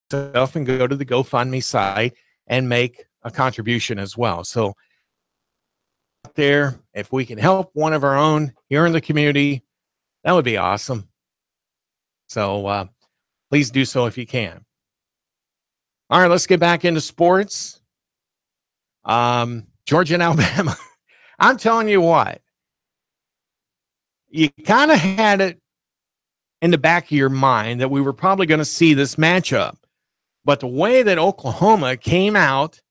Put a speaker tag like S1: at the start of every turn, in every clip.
S1: stuff and go to the GoFundMe site and make a contribution as well. So there, if we can help one of our own here in the community, that would be awesome. So please do so if you can. All right, let's get back into sports. Georgia and Alabama. I'm telling you what, you kind of had it in the back of your mind that we were probably going to see this matchup. But the way that Oklahoma came out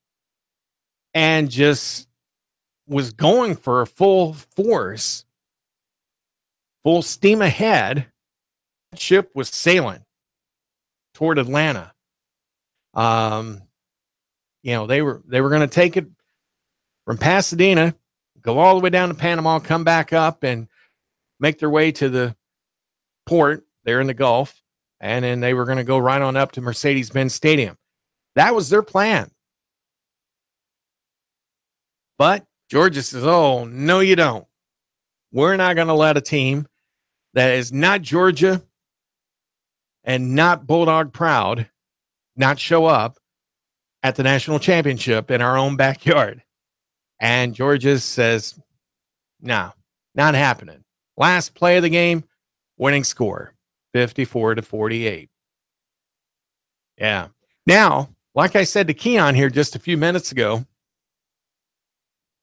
S1: and just was going for a full force, full steam ahead, that ship was sailing toward Atlanta. You know, they were going to take it from Pasadena, go all the way down to Panama, come back up and make their way to the port there in the Gulf. And then they were going to go right on up to Mercedes-Benz Stadium. That was their plan. But Georgia says, oh, no, you don't. We're not going to let a team that is not Georgia and not Bulldog proud not show up at the national championship in our own backyard. And Georgia says, no, not happening. Last play of the game, winning score, 54-48. Yeah. Now, like I said to Keon here just a few minutes ago,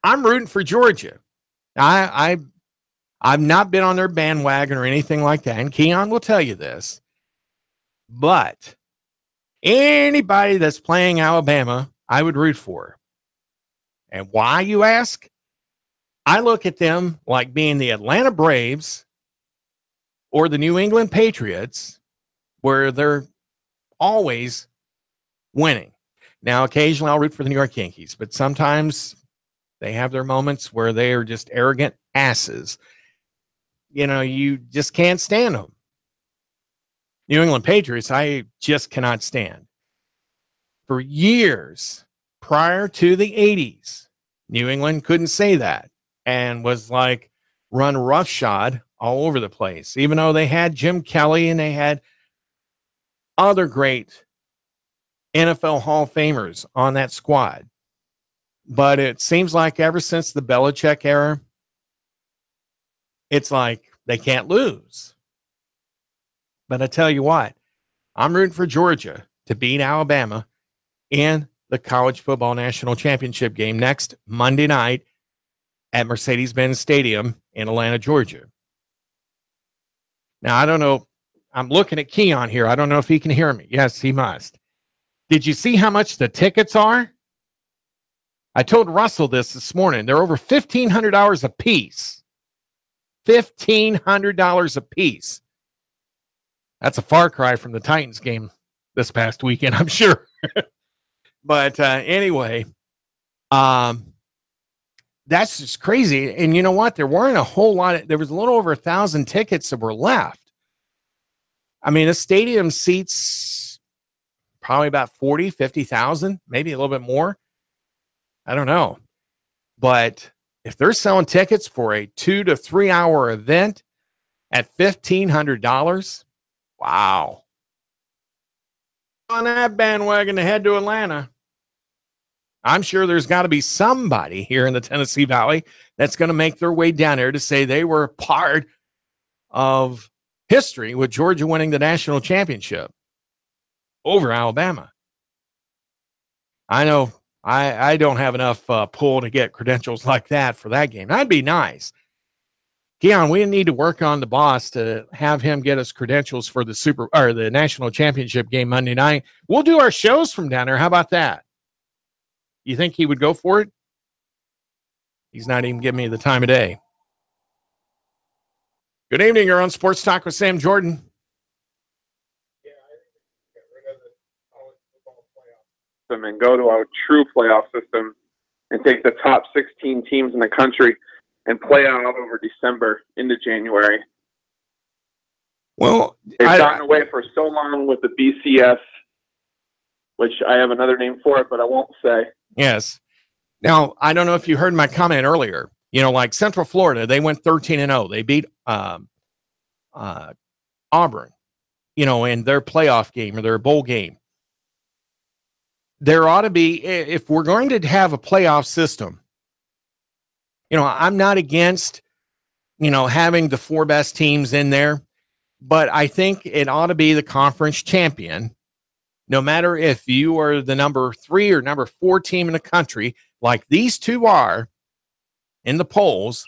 S1: I'm rooting for Georgia. I've not been on their bandwagon or anything like that, and Keon will tell you this. But anybody that's playing Alabama, I would root for. And why, you ask? I look at them like being the Atlanta Braves or the New England Patriots, where they're always winning. Now, occasionally I'll root for the New York Yankees, but sometimes they have their moments where they are just arrogant asses. You know, you just can't stand them. New England Patriots, I just cannot stand. For years prior to the 80s, New England couldn't say that and was like run roughshod all over the place, even though they had Jim Kelly and they had other great NFL Hall of Famers on that squad. But it seems like ever since the Belichick era, it's like they can't lose. But I tell you what, I'm rooting for Georgia to beat Alabama in the college football national championship game next Monday night at Mercedes-Benz Stadium in Atlanta, Georgia. Now, I don't know. I'm looking at Keon here. I don't know if he can hear me. Yes, he must. Did you see how much the tickets are? I told Russell this morning. They're over $1,500 a piece. $1,500 a piece. That's a far cry from the Titans game this past weekend, I'm sure. But anyway, that's just crazy. And you know what? There weren't a whole lot. There was a little over 1,000 tickets that were left. I mean, the stadium seats probably about 40, 50,000, maybe a little bit more. I don't know. But if they're selling tickets for a 2 to 3 hour event at $1,500, wow. On that bandwagon to head to Atlanta. I'm sure there's got to be somebody here in the Tennessee Valley that's going to make their way down there to say they were part of history with Georgia winning the national championship over Alabama. I know I don't have enough pull to get credentials like that for that game. That'd be nice. Keon, we need to work on the boss to have him get us credentials for the national championship game Monday night. We'll do our shows from down there. How about that? You think he would go for it? He's not even giving me the time of day. Good evening. You're on Sports Talk with Sam Jordan.
S2: Yeah, I think we should get rid of the college football playoff system and go to a true playoff system and take the top 16 teams in the country and play out over December into January.
S1: Well,
S2: they've gotten away for so long with the BCS, which I have another name for it, but I won't say.
S1: Yes. Now, I don't know if you heard my comment earlier. You know, like Central Florida, they went 13-0. They beat Auburn, you know, in their playoff game or their bowl game. there ought to be, if we're going to have a playoff system, I'm not against, having the 4 best teams in there, but I think it ought to be the conference champion, no matter if you are the number 3 or number 4 team in the country, like these two are in the polls.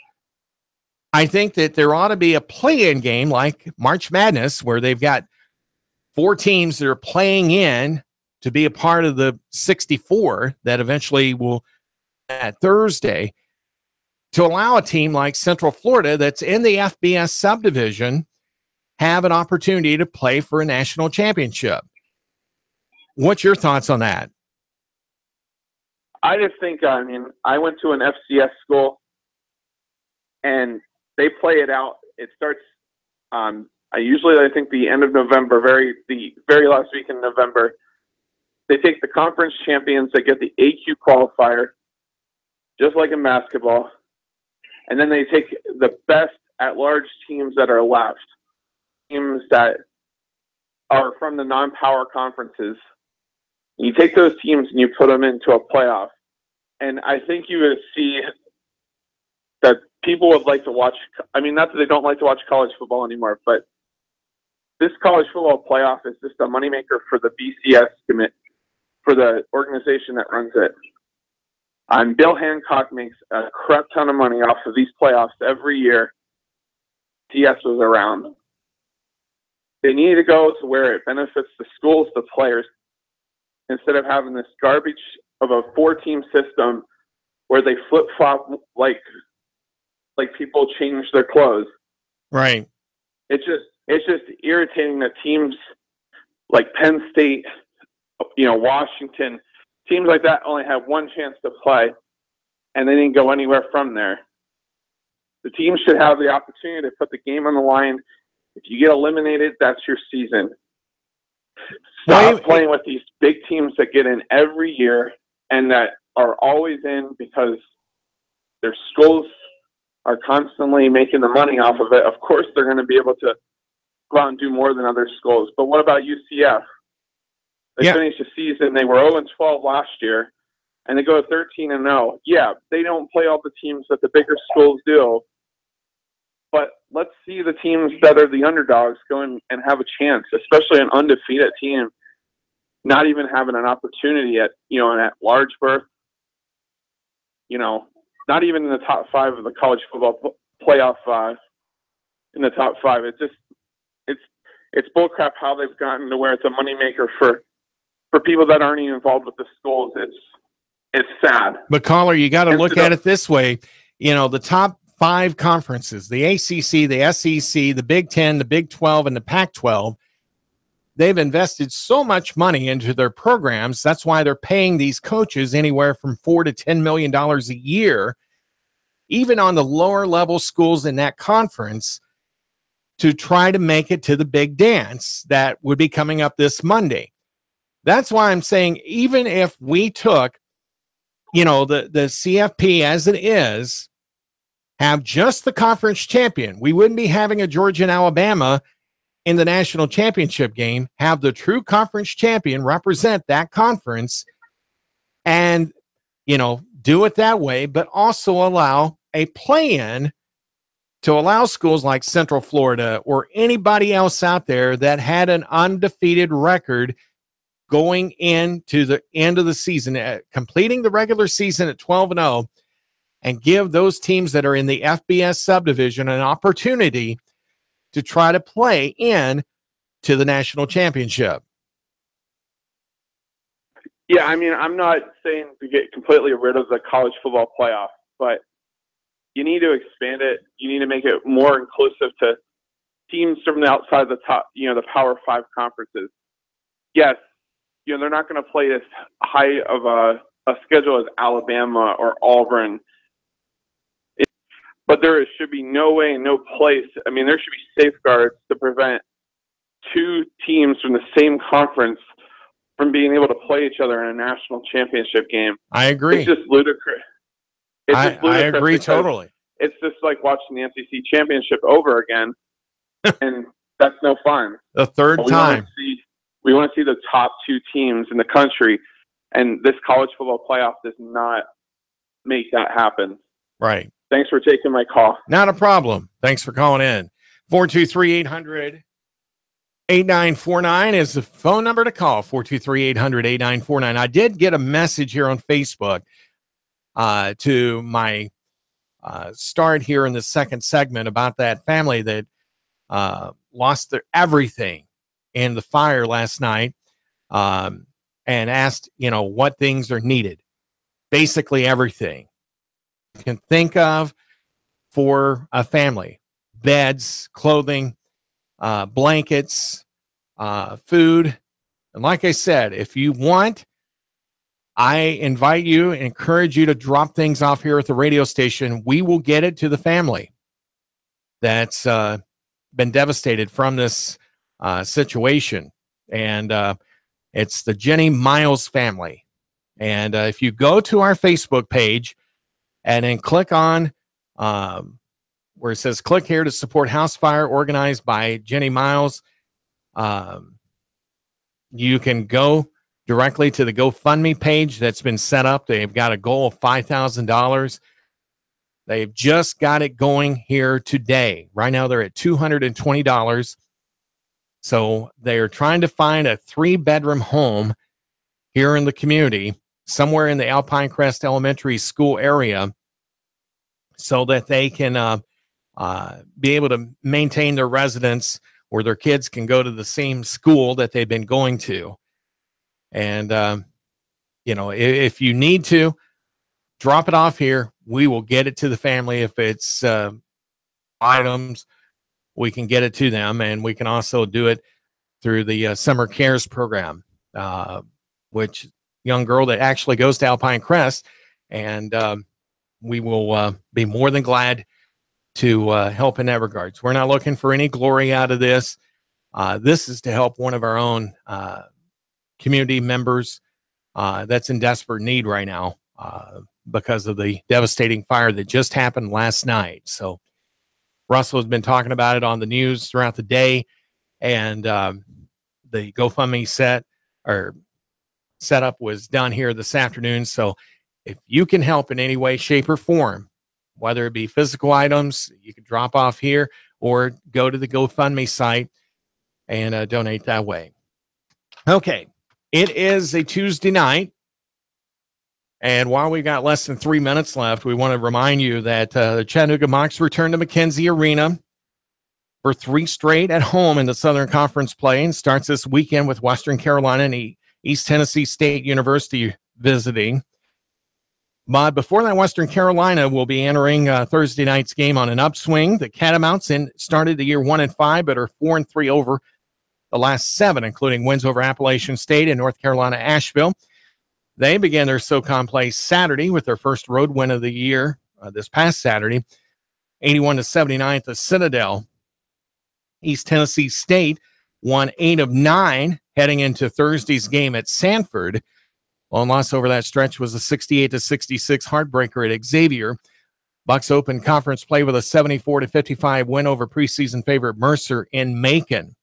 S1: I think that there ought to be a play-in game like March Madness, where they've got 4 teams that are playing in to be a part of the 64 that eventually will at Thursday, to allow a team like Central Florida that's in the FBS subdivision have an opportunity to play for a national championship. What's your thoughts on that?
S2: I just think, I went to an FCS school, and they play it out. It starts, I think the end of November, the very last week in November. They take the conference champions, they get the AQ qualifier, just like in basketball, and then they take the best at-large teams that are left, teams that are from the non-power conferences. You take those teams and you put them into a playoff, and I think you would see that people would like to watch. Not that they don't like to watch college football anymore, but this college football playoff is just a moneymaker for the BCS commit, for the organization that runs it. Bill Hancock makes a crap ton of money off of these playoffs every year TS was around. They need to go to where it benefits the schools, the players, instead of having this garbage of a 4-team system where they flip-flop like people change their clothes.
S1: Right.
S2: It's just irritating that teams like Penn State, Washington, teams like that only have one chance to play, and they didn't go anywhere from there. The team should have the opportunity to put the game on the line. If you get eliminated, that's your season. Stop playing with these big teams that get in every year and that are always in because their schools are constantly making the money off of it. Of course, they're going to be able to go out and do more than other schools. But what about UCF? They finished the season. They were 0-12 last year, and they go 13-0. Yeah, they don't play all the teams that the bigger schools do, but let's see the teams that are the underdogs go in and have a chance, especially an undefeated team, not even having an opportunity at an at-large berth, not even in the top 5 of the college football playoff, in the top 5. It's bullcrap how they've gotten to where it's a moneymaker for people that aren't even involved with the schools. It's sad.
S1: But caller, you got to look at it this way. The top 5 conferences, the ACC, the SEC, the Big 10, the Big 12, and the Pac-12, they've invested so much money into their programs. That's why they're paying these coaches anywhere from $4 to $10 million a year, even on the lower level schools in that conference, to try to make it to the big dance that would be coming up this Monday. That's why I'm saying, even if we took, the CFP as it is, have just the conference champion, we wouldn't be having a Georgia and Alabama in the national championship game. Have the true conference champion represent that conference and, do it that way, but also allow a play-in to allow schools like Central Florida or anybody else out there that had an undefeated record going into the end of the season, completing the regular season at 12-0, and give those teams that are in the FBS subdivision an opportunity to try to play in to the national championship.
S2: Yeah, I'm not saying to get completely rid of the college football playoff, but you need to expand it. You need to make it more inclusive to teams from the outside the top, the Power 5 conferences. Yes, they're not going to play as high of a schedule as Alabama or Auburn. But there should be no way, no place. There should be safeguards to prevent 2 teams from the same conference from being able to play each other in a national championship game.
S1: I agree.
S2: It's just ludicrous.
S1: I agree totally.
S2: It's just like watching the SEC championship over again, and that's no fun.
S1: The third time.
S2: We want to see the top 2 teams in the country And this college football playoff does not make that happen.
S1: Right.
S2: Thanks for taking my call.
S1: Not a problem. Thanks for calling in. 423-800-8949 is the phone number to call. 423-800-8949. I did get a message here on Facebook to my start here in the second segment about that family that lost their everything in the fire last night, and asked, what things are needed. Basically everything you can think of for a family: beds, clothing, blankets, food. And like I said, if you want, I invite you, encourage you to drop things off here at the radio station. We will get it to the family that's been devastated from this situation. And it's the Jenny Miles family. And if you go to our Facebook page and then click on where it says click here to support House Fire organized by Jenny Miles, you can go directly to the GoFundMe page that's been set up. They've got a goal of $5,000. They've just got it going here today. Right now they're at $220. So they're trying to find a 3-bedroom home here in the community, somewhere in the Alpine Crest Elementary School area, so that they can be able to maintain their residence, where their kids can go to the same school that they've been going to. And, if you need to, drop it off here. We will get it to the family. If it's items, we can get it to them. And we can also do it through the Summer Cares program, which young girl that actually goes to Alpine Crest. And we will be more than glad to help in that regards. We're not looking for any glory out of this. This is to help one of our own community members that's in desperate need right now because of the devastating fire that just happened last night. So Russell has been talking about it on the news throughout the day, and the GoFundMe setup was done here this afternoon. So if you can help in any way, shape, or form, whether it be physical items, you can drop off here or go to the GoFundMe site and donate that way. Okay, it is a Tuesday night, and while we got less than 3 minutes left, we want to remind you that the Chattanooga Mocs return to McKenzie Arena for 3 straight at home in the Southern Conference play, and starts this weekend with Western Carolina and East Tennessee State University visiting. But before that, Western Carolina will be entering Thursday night's game on an upswing. The Catamounts started the year 1-5, but are 4-3 over the last 7, including wins over Appalachian State and North Carolina Asheville. They began their SoCon play Saturday with their first road win of the year this past Saturday, 81-79 at the Citadel. East Tennessee State won 8 of 9 heading into Thursday's game at Sanford. One loss over that stretch was a 68-66 heartbreaker at Xavier. Bucks opened conference play with a 74-55 win over preseason favorite Mercer in Macon.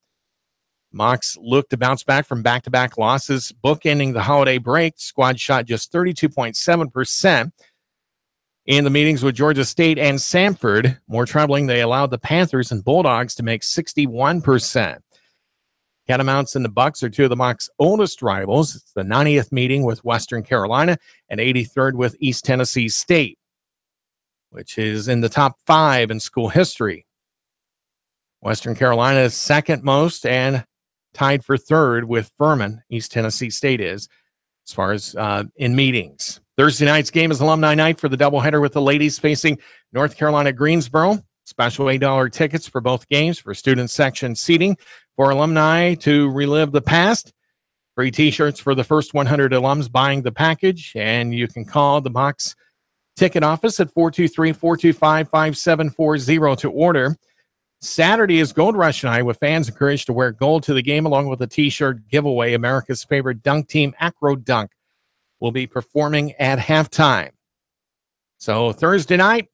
S1: Mocs looked to bounce back from back-to-back losses. Bookending the holiday break, the squad shot just 32.7% in the meetings with Georgia State and Samford. More troubling, they allowed the Panthers and Bulldogs to make 61%. Catamounts and the Bucks are 2 of the Mocs' oldest rivals. It's the 90th meeting with Western Carolina and 83rd with East Tennessee State, which is in the top 5 in school history. Western Carolina is second most and tied for 3rd with Furman. East Tennessee State is, as far as in meetings. Thursday night's game is alumni night for the doubleheader, with the ladies facing North Carolina Greensboro. Special $8 tickets for both games for student section seating for alumni to relive the past. Free t-shirts for the first 100 alums buying the package. And you can call the Mocs ticket office at 423-425-5740 to order. Saturday is Gold Rush night, with fans encouraged to wear gold to the game, along with a t-shirt giveaway. America's favorite dunk team, Acro Dunk, will be performing at halftime. So Thursday night,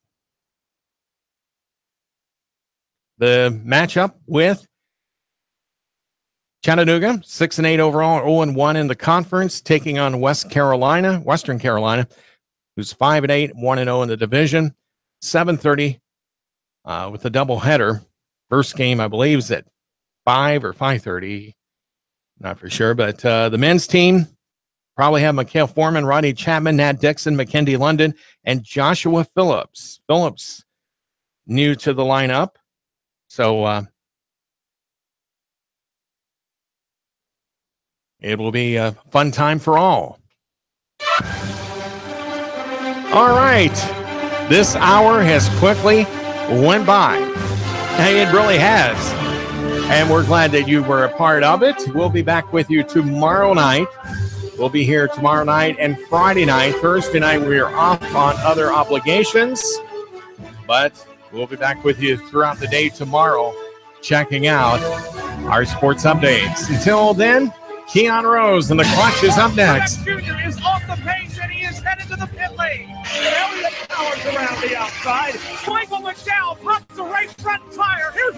S1: the matchup with Chattanooga, 6-8 overall, 0-1 in the conference, taking on Western Carolina, who's 5-8, 1-0 in the division. 7:30 with a doubleheader. First game, I believe, is at 5 or 5:30. Not for sure, but the men's team probably have Mikhail Foreman, Rodney Chapman, Nat Dixon, McKendy London, and Joshua Phillips. Phillips, new to the lineup. So it will be a fun time for all. All right. This hour has quickly went by. Hey, it really has. And we're glad that you were a part of it. We'll be back with you tomorrow night. We'll be here tomorrow night and Friday night. Thursday night, we are off on other obligations. But we'll be back with you throughout the day tomorrow, checking out our sports updates. Until then, Keon Rose and the Clutch is up next.
S3: Jr. is off the pace and he is headed to the pit lane. Elliott Powers around the outside. Michael McDowell pops the right front tire. Here's